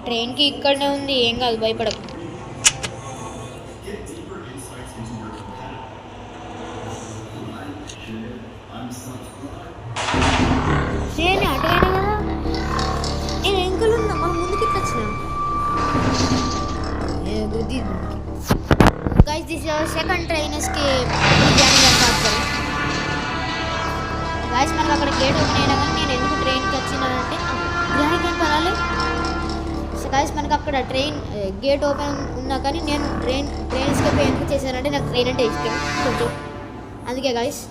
ట్రైన్కి ఇక్కడనే ఉంది, ఏం కాదు, భయపడకు. ట్రైన్ అటువైనా కదా, నేను ఎంకలు ఉన్నా, మనం ముందుకి ఇట్లా వచ్చినా. బుద్ధి guys, this second train escape guys. మనకు అక్కడ గేట్ ఓపెన్ అయినా కానీ నేను ఎందుకు ట్రైన్కి వచ్చినానంటే గ్రహానికి ఏం పనాలి. సో గాయస్, మనకు అక్కడ ట్రైన్ గేట్ ఓపెన్ ఉన్నా కానీ నేను ట్రైన్ ఎస్కేప్ ఎందుకు చేశానంటే నాకు ట్రైన్ అంటే ఇష్టం కొంచెం, అందుకే గాయస్.